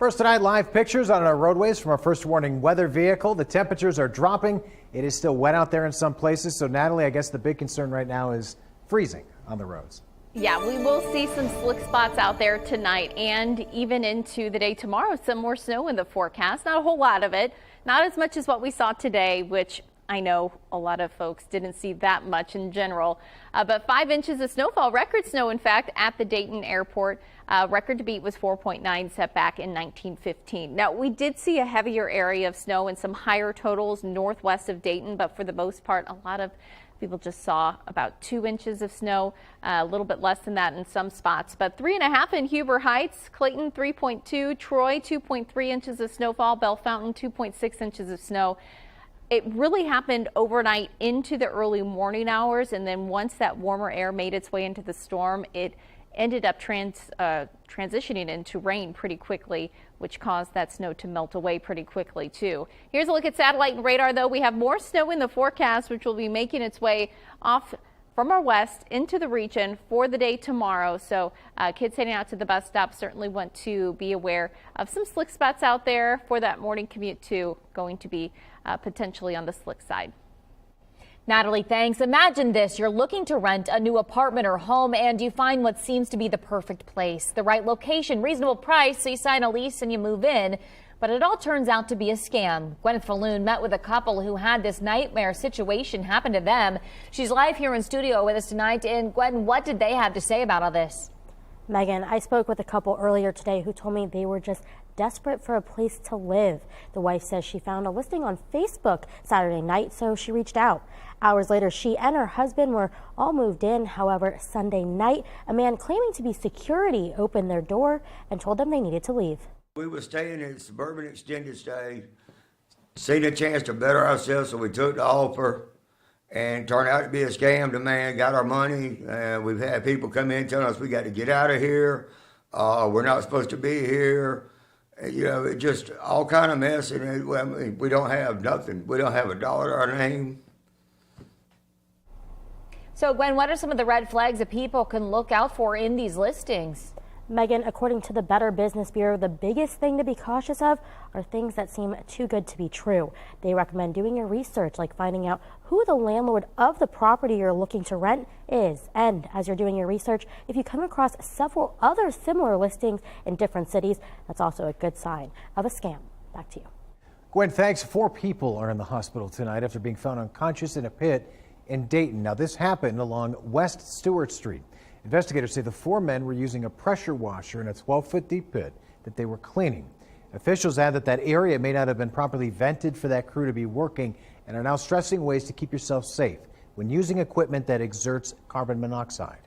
First tonight, live pictures on our roadways from our first warning weather vehicle. The temperatures are dropping. It is still wet out there in some places. So Natalie, I guess the big concern right now is freezing on the roads. Yeah, we will see some slick spots out there tonight and even into the day tomorrow. Some more snow in the forecast. Not a whole lot of it. Not as much as what we saw today, which I know a lot of folks didn't see that much in general. But 5 inches of snowfall, record snow, in fact, at the Dayton airport. Record to beat was 4.9 set back in 1915. Now, we did see a heavier area of snow and some higher totals northwest of Dayton, but for the most part, a lot of people just saw about 2 inches of snow, a little bit less than that in some spots, but 3.5 in Huber Heights, Clayton 3.2, Troy 2.3 inches of snowfall, Bell Fountain 2.6 inches of snow. It really happened overnight into the early morning hours, and then once that warmer air made its way into the storm, it ended up transitioning into rain pretty quickly, which caused that snow to melt away pretty quickly too. Here's a look at satellite and radar, though. We have more snow in the forecast, which will be making its way off from our west into the region for the day tomorrow. So kids heading out to the bus stop certainly want to be aware of some slick spots out there for that morning commute too. Going to be potentially on the slick side. Natalie, thanks. Imagine this. You're looking to rent a new apartment or home and you find what seems to be the perfect place, the right location, reasonable price, so you sign a lease and you move in. But it all turns out to be a scam. Gwyneth Falloon met with a couple who had this nightmare situation happen to them. She's live here in studio with us tonight. And Gwen, what did they have to say about all this? Megan, I spoke with a couple earlier today who told me they were just desperate for a place to live. The wife says she found a listing on Facebook Saturday night, so she reached out. Hours later, she and her husband were all moved in. However, Sunday night, a man claiming to be security opened their door and told them they needed to leave. We were staying in a suburban extended stay, seen a chance to better ourselves, so we took the offer, and turned out to be a scam. The man got our money. We've had people come in telling us we got to get out of here. We're not supposed to be here. You know, it just all kind of mess. And we don't have nothing. We don't have a dollar to our name. So, Gwen, what are some of the red flags that people can look out for in these listings? Megan, according to the Better Business Bureau, the biggest thing to be cautious of are things that seem too good to be true. They recommend doing your research, like finding out who the landlord of the property you're looking to rent is. And as you're doing your research, if you come across several other similar listings in different cities, that's also a good sign of a scam. Back to you. Gwen, thanks. 4 people are in the hospital tonight after being found unconscious in a pit in Dayton. Now, this happened along West Stewart Street. Investigators say the 4 men were using a pressure washer in a 12-foot deep pit that they were cleaning. Officials add that that area may not have been properly vented for that crew to be working and are now stressing ways to keep yourself safe when using equipment that exerts carbon monoxide.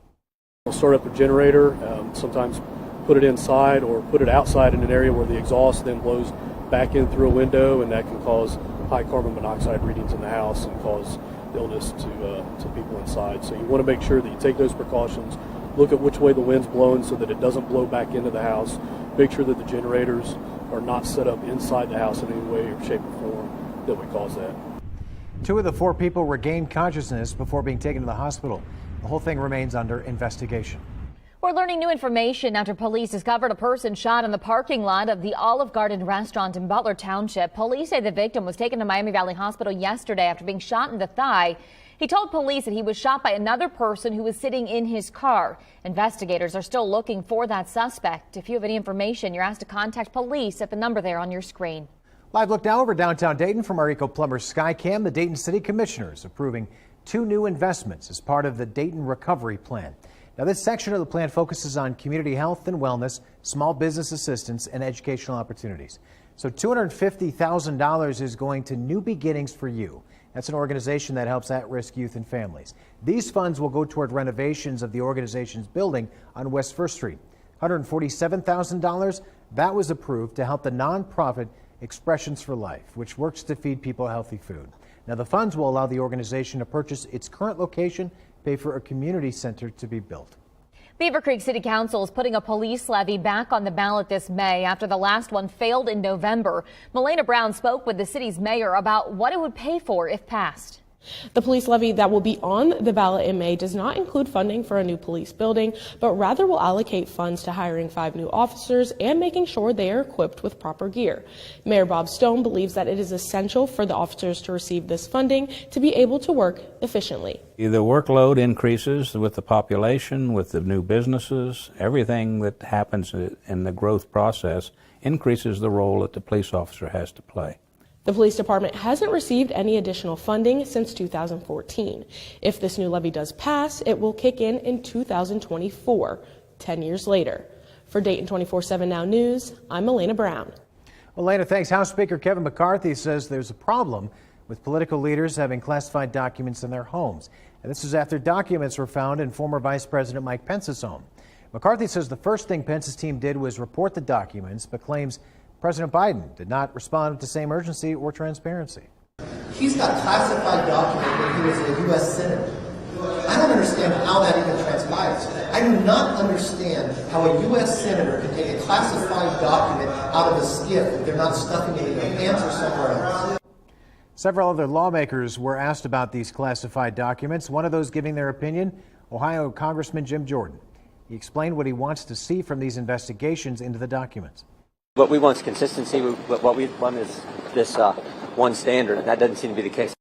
We'll start up a generator, sometimes put it inside or put it outside in an area where the exhaust then blows back in through a window, and that can cause high carbon monoxide readings in the house and cause illness to people inside. So you want to make sure that you take those precautions, look at which way the wind's blowing so that it doesn't blow back into the house, make sure that the generators are not set up inside the house in any way or shape or form that would cause that. 2 of the 4 people regained consciousness before being taken to the hospital. The whole thing remains under investigation. We're learning new information after police discovered a person shot in the parking lot of the Olive Garden restaurant in Butler Township. Police say the victim was taken to Miami Valley Hospital yesterday after being shot in the thigh. He told police that he was shot by another person who was sitting in his car. Investigators are still looking for that suspect. If you have any information, you're asked to contact police at the number there on your screen. Live look now over downtown Dayton from our Eco Plumber Skycam. The Dayton City Commissioners approving 2 new investments as part of the Dayton Recovery Plan. Now, this section of the plan focuses on community health and wellness, small business assistance, and educational opportunities. So $250,000 is going to New Beginnings for You. That's an organization that helps at-risk youth and families. These funds will go toward renovations of the organization's building on West 1st Street. $147,000, that was approved to help the nonprofit Expressions for Life, which works to feed people healthy food. Now, the funds will allow the organization to purchase its current location, pay for a community center to be built. Beaver Creek City Council is putting a police levy back on the ballot this May after the last one failed in November. Melena Brown spoke with the city's mayor about what it would pay for if passed. The police levy that will be on the ballot in May does not include funding for a new police building, but rather will allocate funds to hiring 5 new officers and making sure they are equipped with proper gear. Mayor Bob Stone believes that it is essential for the officers to receive this funding to be able to work efficiently. The workload increases with the population, with the new businesses. Everything that happens in the growth process increases the role that the police officer has to play. The police department hasn't received any additional funding since 2014. If this new levy does pass, it will kick in 2024, 10 years later. For Dayton 24/7 Now News, I'm Elena Brown. Well, Elena, thanks. House Speaker Kevin McCarthy says there's a problem with political leaders having classified documents in their homes. And this is after documents were found in former Vice President Mike Pence's home. McCarthy says the first thing Pence's team did was report the documents, but claims President Biden did not respond with the same urgency or transparency. He's got classified documents when he was a U.S. Senator. I don't understand how that even transpires. I do not understand how a U.S. Senator can take a classified document out of a skiff if they're not stuffing it in their pants or somewhere else. Several other lawmakers were asked about these classified documents. One of those giving their opinion, Ohio Congressman Jim Jordan. He explained what he wants to see from these investigations into the documents. What we want is consistency. What we want is this one standard, and that doesn't seem to be the case.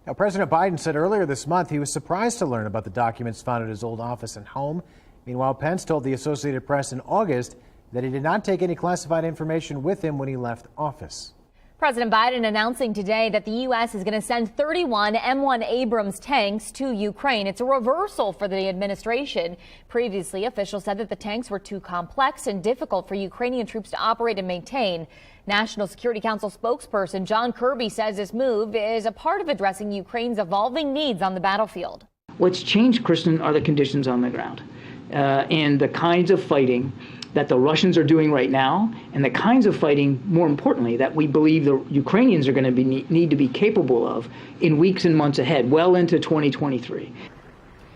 Now, President Biden said earlier this month he was surprised to learn about the documents found at his old office and home. Meanwhile, Pence told the Associated Press in August that he did not take any classified information with him when he left office. President Biden announcing today that the U.S. is going to send 31 M1 Abrams tanks to Ukraine. It's a reversal for the administration. Previously, officials said that the tanks were too complex and difficult for Ukrainian troops to operate and maintain. National Security Council spokesperson John Kirby says this move is a part of addressing Ukraine's evolving needs on the battlefield. What's changed, Kristen, are the conditions on the ground and the kinds of fighting that the Russians are doing right now, and the kinds of fighting, more importantly, that we believe the Ukrainians are going to need to be capable of in weeks and months ahead, well into 2023.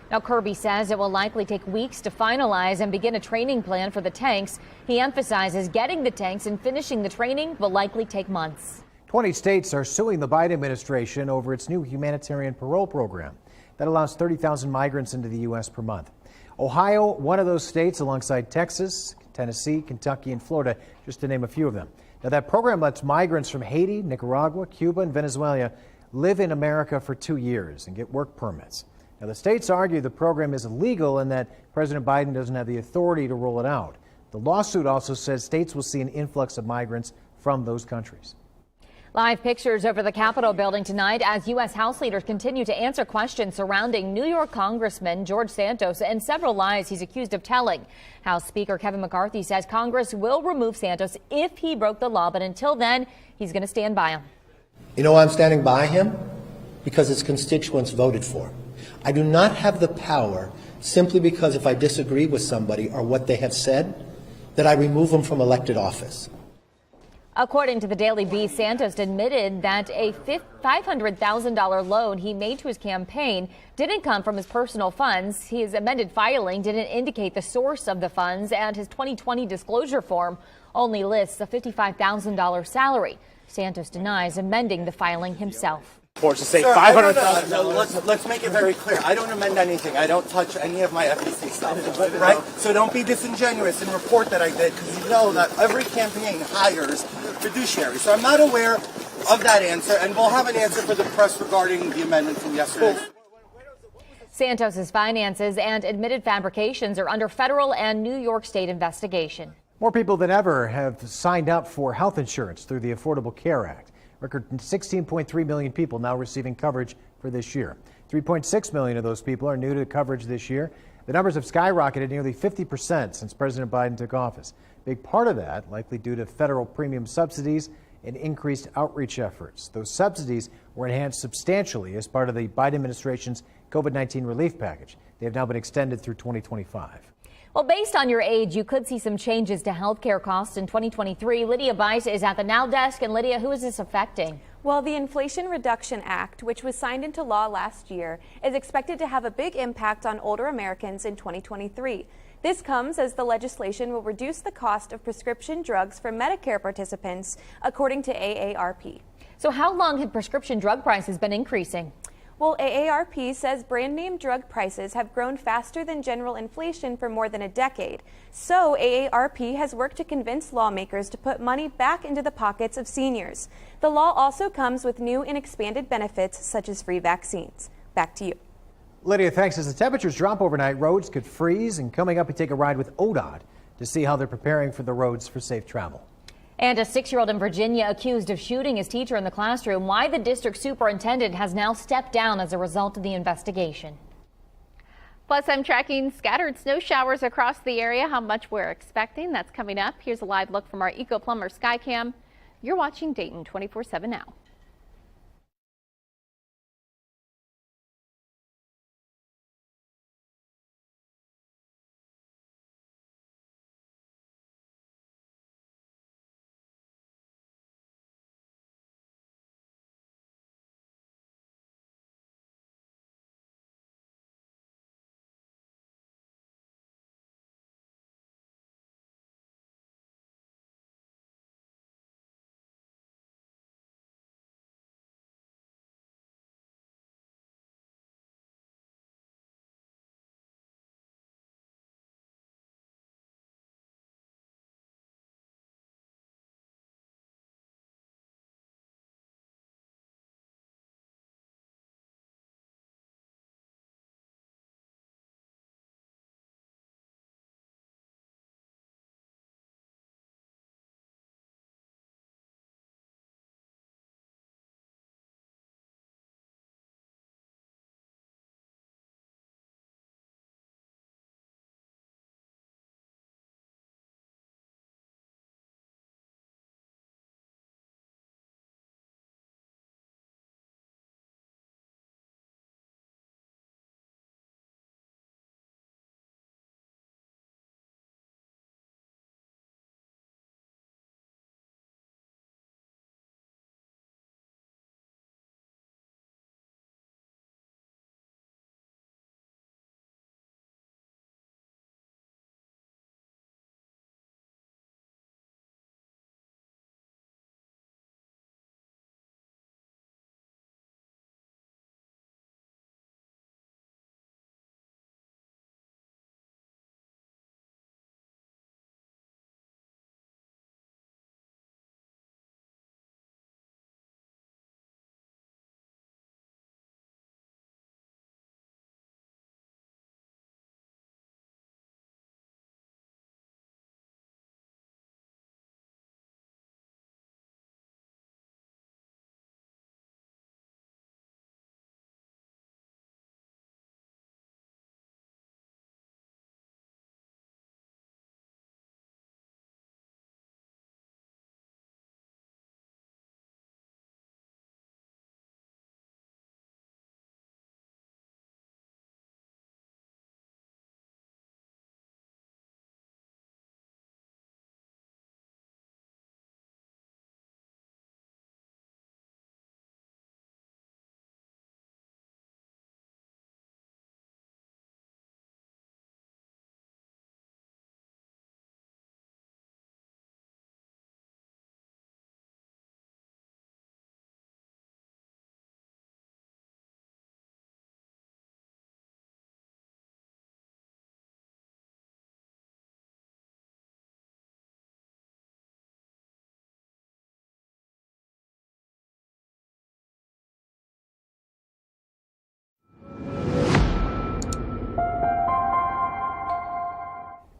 Now, Kirby says it will likely take weeks to finalize and begin a training plan for the tanks. He emphasizes getting the tanks and finishing the training will likely take months. 20 states are suing the Biden administration over its new humanitarian parole program that allows 30,000 migrants into the U.S. per month. Ohio, one of those states, alongside Texas, Tennessee, Kentucky, and Florida, just to name a few of them. Now, that program lets migrants from Haiti, Nicaragua, Cuba, and Venezuela live in America for 2 years and get work permits. Now, the states argue the program is illegal and that President Biden doesn't have the authority to roll it out. The lawsuit also says states will see an influx of migrants from those countries. Live pictures over the Capitol building tonight as U.S. House leaders continue to answer questions surrounding New York Congressman George Santos and several lies he's accused of telling. House Speaker Kevin McCarthy says Congress will remove Santos if he broke the law, but until then, he's going to stand by him. You know why I'm standing by him? Because his constituents voted for him. I do not have the power simply because if I disagree with somebody or what they have said, that I remove them from elected office. According to the Daily Beast, Santos admitted that a $500,000 loan he made to his campaign didn't come from his personal funds. His amended filing didn't indicate the source of the funds, and his 2020 disclosure form only lists a $55,000 salary. Santos denies amending the filing himself. Or to say $500,000. No, let's make it very clear. I don't amend anything. I don't touch any of my FEC stuff, right? So don't be disingenuous and report that I did, because you know that every campaign hires fiduciary. So I'm not aware of that answer, and we'll have an answer for the press regarding the amendment from yesterday. Santos's finances and admitted fabrications are under federal and New York State investigation. More people than ever have signed up for health insurance through the Affordable Care Act. Record 16.3 million people now receiving coverage for this year. 3.6 million of those people are new to coverage this year. The numbers have skyrocketed nearly 50% since President Biden took office. Big part of that likely due to federal premium subsidies and increased outreach efforts. Those subsidies were enhanced substantially as part of the Biden administration's COVID-19 relief package. They have now been extended through 2025. Well, based on your age, you could see some changes to health care costs in 2023. Lydia Bice is at the Now Desk. And Lydia, who is this affecting? Well, the Inflation Reduction Act, which was signed into law last year, is expected to have a big impact on older Americans in 2023. This comes as the legislation will reduce the cost of prescription drugs for Medicare participants, according to AARP. So how long have prescription drug prices been increasing? Well, AARP says brand name drug prices have grown faster than general inflation for more than a decade. So AARP has worked to convince lawmakers to put money back into the pockets of seniors. The law also comes with new and expanded benefits such as free vaccines. Back to you. Lydia, thanks. As the temperatures drop overnight, roads could freeze. And coming up, we take a ride with ODOT to see how they're preparing for the roads for safe travel. And a 6-year-old in Virginia accused of shooting his teacher in the classroom. Why the district superintendent has now stepped down as a result of the investigation. Plus, I'm tracking scattered snow showers across the area, how much we're expecting. That's coming up. Here's a live look from our Eco Plumber Skycam. You're watching Dayton 24/7 now.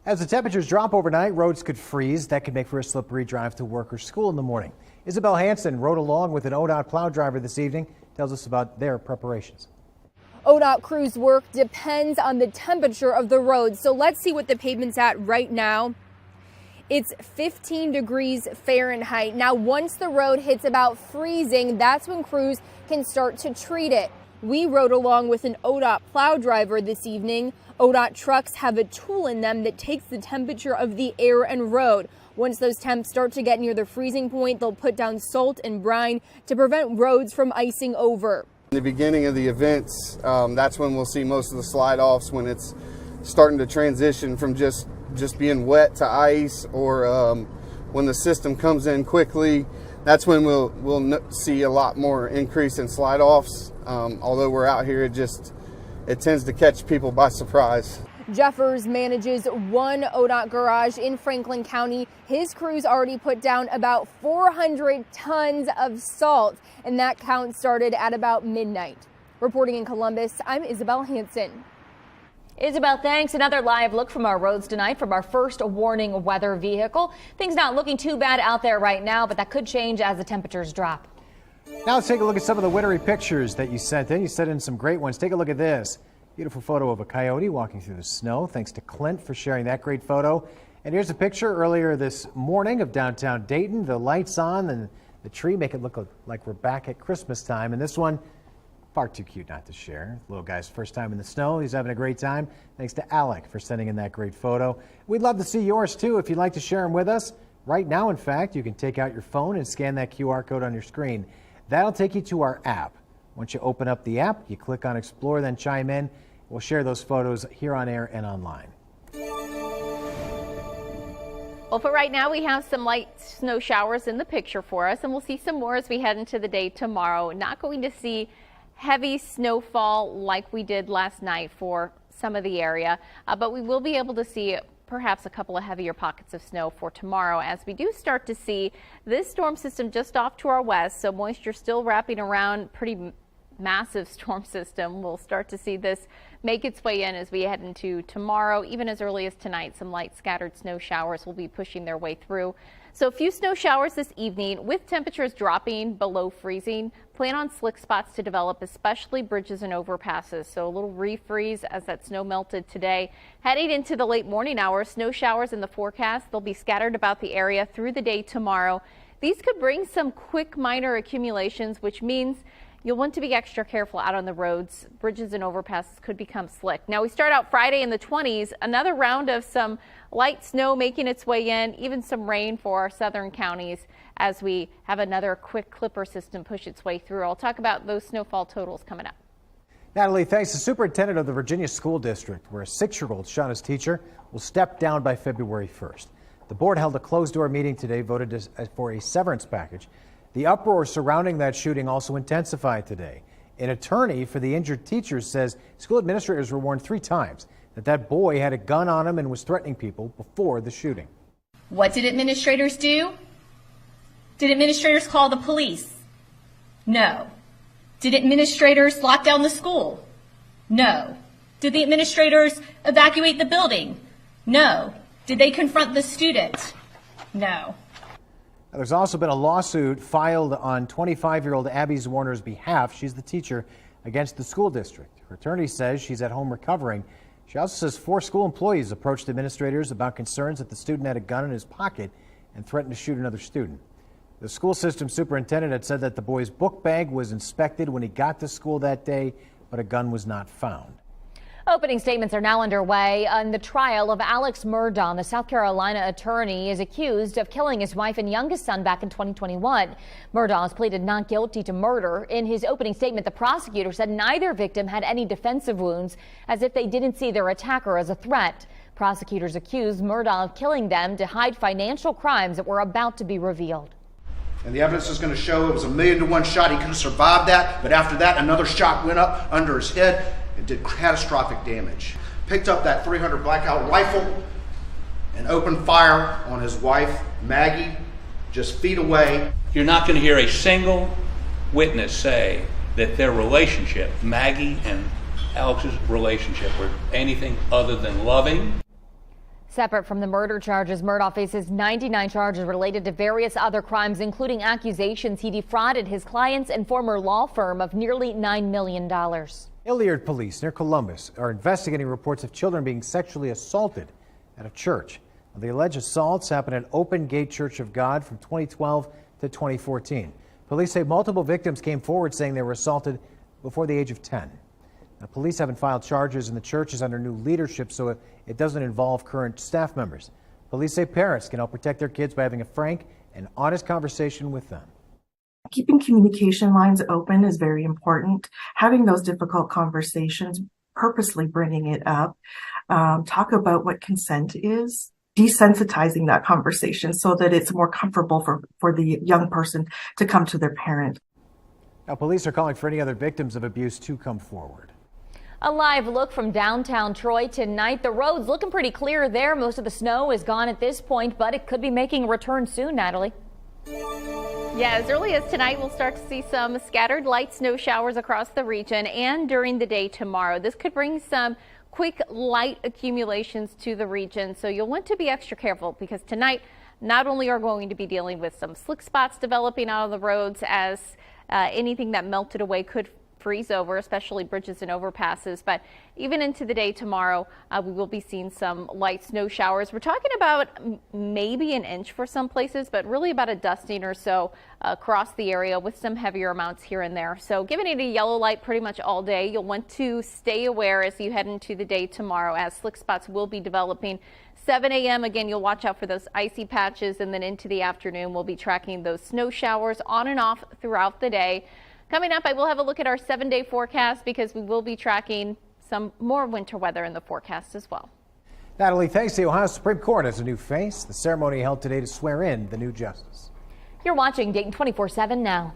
As the temperatures drop overnight, roads could freeze. That could make for a slippery drive to work or school in the morning. Isabel Hansen rode along with an ODOT plow driver this evening, tells us about their preparations. ODOT crews' work depends on the temperature of the road. So let's see what the pavement's at right now. It's 15 degrees Fahrenheit. Now, once the road hits about freezing, that's when crews can start to treat it. We rode along with an ODOT plow driver this evening. ODOT trucks have a tool in them that takes the temperature of the air and road. Once those temps start to get near the freezing point, they'll put down salt and brine to prevent roads from icing over. In the beginning of the events, that's when we'll see most of the slide-offs, when it's starting to transition from just being wet to ice, or when the system comes in quickly. that's when we'll see a lot more increase in slide offs. Although we're out here, it tends to catch people by surprise. Jeffers manages one ODOT garage in Franklin County. His crews already put down about 400 tons of salt, and that count started at about midnight. Reporting in Columbus, I'm Isabel Hansen. Isabel, thanks. Another live look from our roads tonight from our first warning weather vehicle. Things not looking too bad out there right now, but that could change as the temperatures drop. Now let's take a look at some of the wintry pictures that you sent in. You sent in some great ones. Take a look at this. Beautiful photo of a coyote walking through the snow. Thanks to Clint for sharing that great photo. And here's a picture earlier this morning of downtown Dayton. The lights on and the tree make it look like we're back at Christmas time. And this one, far too cute not to share. Little guy's first time in the snow. He's having a great time. Thanks to Alec for sending in that great photo. We'd love to see yours too if you'd like to share them with us. Right now, in fact, you can take out your phone and scan that QR code on your screen. That'll take you to our app. Once you open up the app, you click on Explore, then chime in. We'll share those photos here on air and online. Well, for right now, we have some light snow showers in the picture for us, and we'll see some more as we head into the day tomorrow. Not going to see heavy snowfall like we did last night for some of the area, but we will be able to see perhaps a couple of heavier pockets of snow for tomorrow as we do start to see this storm system just off to our west. So moisture still wrapping around, pretty massive storm system. We'll start to see this make its way in as we head into tomorrow. Even as early as tonight, some light scattered snow showers will be pushing their way through. So a few snow showers this evening with temperatures dropping below freezing. Plan on slick spots to develop, especially bridges and overpasses. So a little refreeze as that snow melted today. Heading into the late morning hours, snow showers in the forecast. They'll be scattered about the area through the day tomorrow. These could bring some quick minor accumulations, which means you'll want to be extra careful out on the roads. Bridges and overpasses could become slick. Now we start out Friday in the 20s, another round of some light snow making its way in, even some rain for our southern counties as we have another quick clipper system push its way through. I'll talk about those snowfall totals coming up. Natalie, thanks. The superintendent of the Virginia School District, where a 6-year-old shot his teacher, will step down by February 1st. The board held a closed-door meeting today, voted for a severance package. The uproar surrounding that shooting also intensified today. An attorney for the injured teacher says school administrators were warned 3 times that boy had a gun on him and was threatening people before the shooting. What did administrators do? Did administrators call the police? No. Did administrators lock down the school? No. Did the administrators evacuate the building? No. Did they confront the student? No. There's also been a lawsuit filed on 25-year-old Abby Warner's behalf. She's the teacher against the school district. Her attorney says she's at home recovering. She also says 4 school employees approached administrators about concerns that the student had a gun in his pocket and threatened to shoot another student. The school system superintendent had said that the boy's book bag was inspected when he got to school that day, but a gun was not found. Opening statements are now underway on the trial of Alex Murdaugh. The South Carolina attorney is accused of killing his wife and youngest son back in 2021. Murdaugh has pleaded not guilty to murder. In his opening statement, the prosecutor said neither victim had any defensive wounds, as if they didn't see their attacker as a threat. Prosecutors accused Murdaugh of killing them to hide financial crimes that were about to be revealed. And the evidence is going to show it was a 1,000,000-to-1 shot. He could have survived that, but after that, another shot went up under his head and did catastrophic damage. Picked up that .300 Blackout rifle and opened fire on his wife, Maggie, just feet away. You're not going to hear a single witness say that their relationship, Maggie and Alex's relationship, were anything other than loving. Separate from the murder charges, Murdaugh faces 99 charges related to various other crimes, including accusations he defrauded his clients and former law firm of nearly $9 million. Hilliard police near Columbus are investigating reports of children being sexually assaulted at a church. The alleged assaults happened at Open Gate Church of God from 2012 to 2014. Police say multiple victims came forward saying they were assaulted before the age of 10. Now, police haven't filed charges and the church is under new leadership, so it doesn't involve current staff members. Police say parents can help protect their kids by having a frank and honest conversation with them. Keeping communication lines open is very important. Having those difficult conversations, purposely bringing it up, talk about what consent is. desensitizing that conversation so that it's more comfortable for the young person to come to their parent. Now, police are calling for any other victims of abuse to come forward. A live look from downtown Troy tonight. The road's looking pretty clear there. Most of the snow is gone at this point, but it could be making a return soon, Natalie. Yeah, as early as tonight, we'll start to see some scattered light snow showers across the region, and during the day tomorrow. This could bring some quick light accumulations to the region, so you'll want to be extra careful because tonight not only are going to be dealing with some slick spots developing out of the roads as anything that melted away could freeze over, especially bridges and overpasses, but even into the day tomorrow, we will be seeing some light snow showers. We're talking about maybe an inch for some places, but really about a dusting or so across the area with some heavier amounts here and there. So giving it a yellow light pretty much all day. You'll want to stay aware as you head into the day tomorrow as slick spots will be developing. 7 a.m. again, you'll watch out for those icy patches, and then into the afternoon, we'll be tracking those snow showers on and off throughout the day. Coming up, I will have a look at our 7-day forecast because we will be tracking some more winter weather in the forecast as well. Natalie, thanks. The Ohio Supreme Court has a new face. The ceremony held today to swear in the new justice. You're watching Dayton 24/7 now.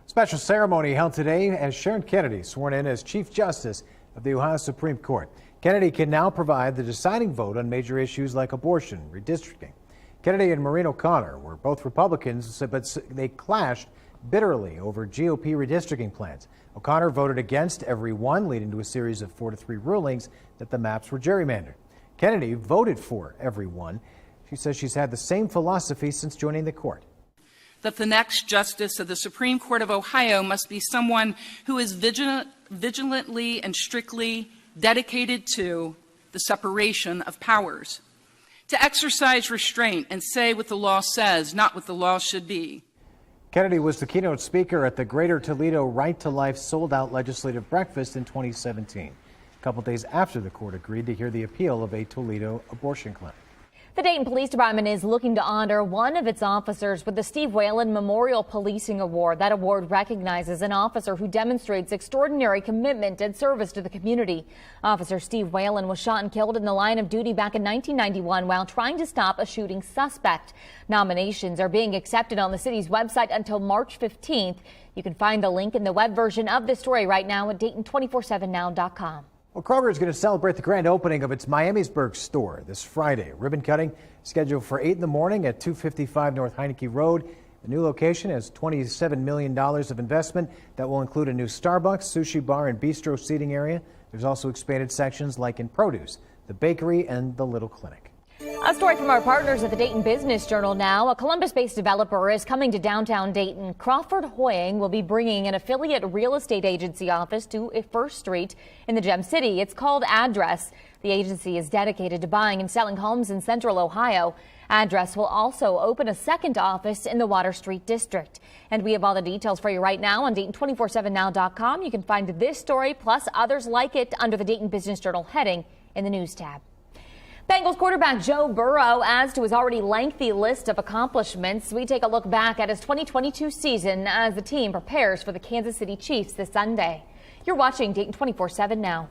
Special ceremony held today as Sharon Kennedy sworn in as Chief Justice of the Ohio Supreme Court. Kennedy can now provide the deciding vote on major issues like abortion, redistricting. Kennedy and Maureen O'Connor were both Republicans, but they clashed bitterly over GOP redistricting plans. O'Connor voted against every one, leading to a series of 4-3 rulings that the maps were gerrymandered. Kennedy voted for every one. She says she's had the same philosophy since joining the court. That the next justice of the Supreme Court of Ohio must be someone who is vigilantly and strictly dedicated to the separation of powers, to exercise restraint and say what the law says, not what the law should be. Kennedy was the keynote speaker at the Greater Toledo Right to Life sold-out legislative breakfast in 2017, a couple days after the court agreed to hear the appeal of a Toledo abortion clinic. The Dayton Police Department is looking to honor one of its officers with the Steve Whalen Memorial Policing Award. That award recognizes an officer who demonstrates extraordinary commitment and service to the community. Officer Steve Whalen was shot and killed in the line of duty back in 1991 while trying to stop a shooting suspect. Nominations are being accepted on the city's website until March 15th. You can find the link in the web version of this story right now at Dayton247now.com. Well, Kroger is going to celebrate the grand opening of its Miamisburg store this Friday. Ribbon cutting scheduled for 8 in the morning at 255 North Heineke Road. The new location has $27 million of investment that will include a new Starbucks, sushi bar, and bistro seating area. There's also expanded sections like in produce, the bakery, and the Little Clinic. A story from our partners at the Dayton Business Journal now. A Columbus-based developer is coming to downtown Dayton. Crawford Hoying will be bringing an affiliate real estate agency office to First Street in the Gem City. It's called Address. The agency is dedicated to buying and selling homes in Central Ohio. Address will also open a second office in the Water Street district. And we have all the details for you right now on Dayton247now.com. You can find this story plus others like it under the Dayton Business Journal heading in the News tab. Bengals quarterback Joe Burrow adds to his already lengthy list of accomplishments. We take a look back at his 2022 season as the team prepares for the Kansas City Chiefs this Sunday. You're watching Dayton 24/7 now.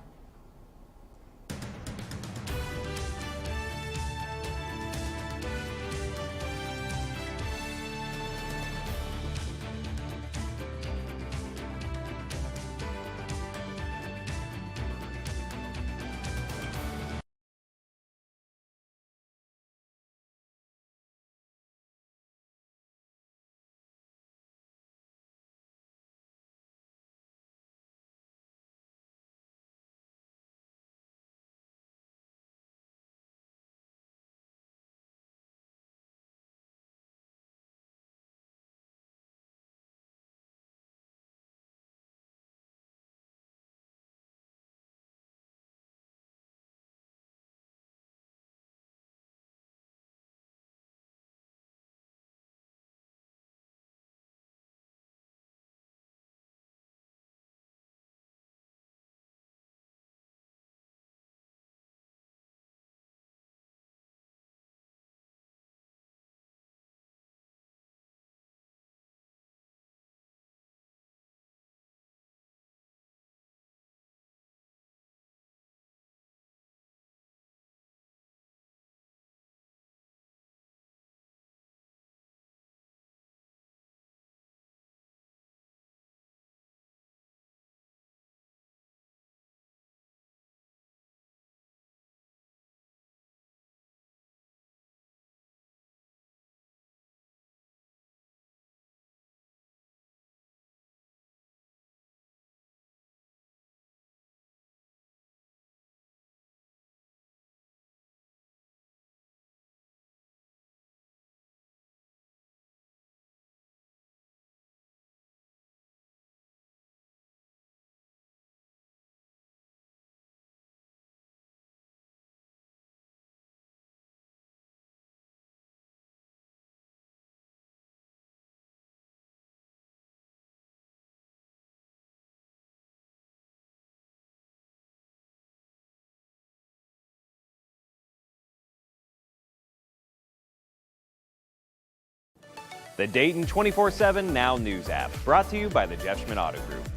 The Dayton 24/7 Now News app, brought to you by the Jeff Schmidt Auto Group.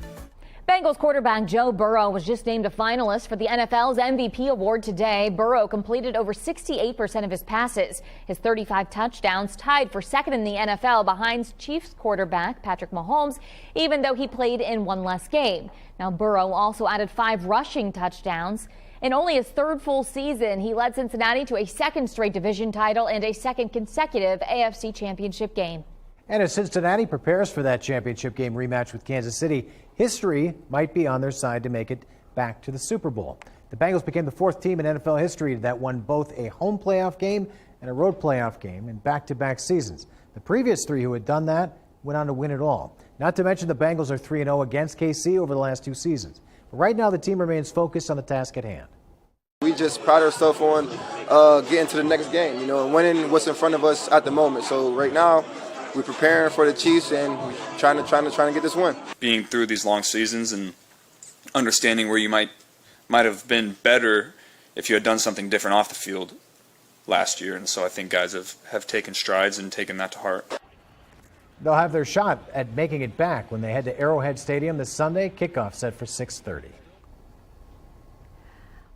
Bengals quarterback Joe Burrow was just named a finalist for the NFL's MVP award today. Burrow completed over 68% of his passes. His 35 touchdowns tied for second in the NFL behind Chiefs quarterback Patrick Mahomes, even though he played in one less game. Now, Burrow also added 5 rushing touchdowns. In only his third full season, he led Cincinnati to a second straight division title and a second consecutive AFC championship game. And as Cincinnati prepares for that championship game rematch with Kansas City, history might be on their side to make it back to the Super Bowl. The Bengals became the 4th team in NFL history that won both a home playoff game and a road playoff game in back-to-back seasons. The previous 3 who had done that went on to win it all. Not to mention the Bengals are 3-0 against KC over the last 2 seasons. But right now the team remains focused on the task at hand. We just pride ourselves on getting to the next game, and winning what's in front of us at the moment. So right now, we're preparing for the Chiefs and trying to get this win. Being through these long seasons and understanding where you might have been better if you had done something different off the field last year, and so I think guys have taken strides and taken that to heart. They'll have their shot at making it back when they head to Arrowhead Stadium this Sunday. Kickoff set for 6:30.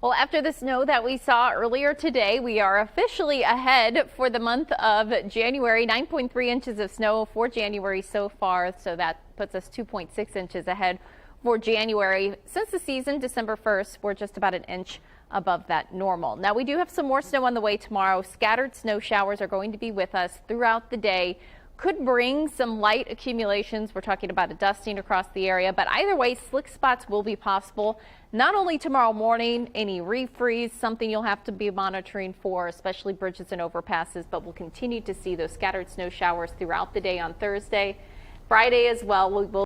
Well, after the snow that we saw earlier today, we are officially ahead for the month of January. 9.3 inches of snow for January so far, so that puts us 2.6 inches ahead for January. Since the season, December 1st, we're just about an inch above that normal. Now, we do have some more snow on the way tomorrow. Scattered snow showers are going to be with us throughout the day. Could bring some light accumulations. We're talking about a dusting across the area, but either way, slick spots will be possible. Not only tomorrow morning, any refreeze, something you'll have to be monitoring for, especially bridges and overpasses, but we'll continue to see those scattered snow showers throughout the day on Thursday. Friday as well, we will